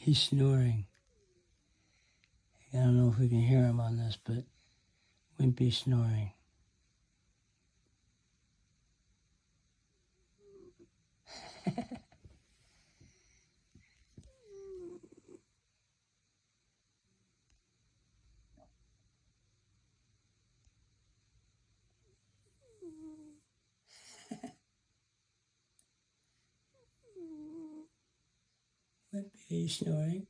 He's snoring. I don't know if we can hear him on this, but Wimpy's snoring. Wimpy, are you snoring?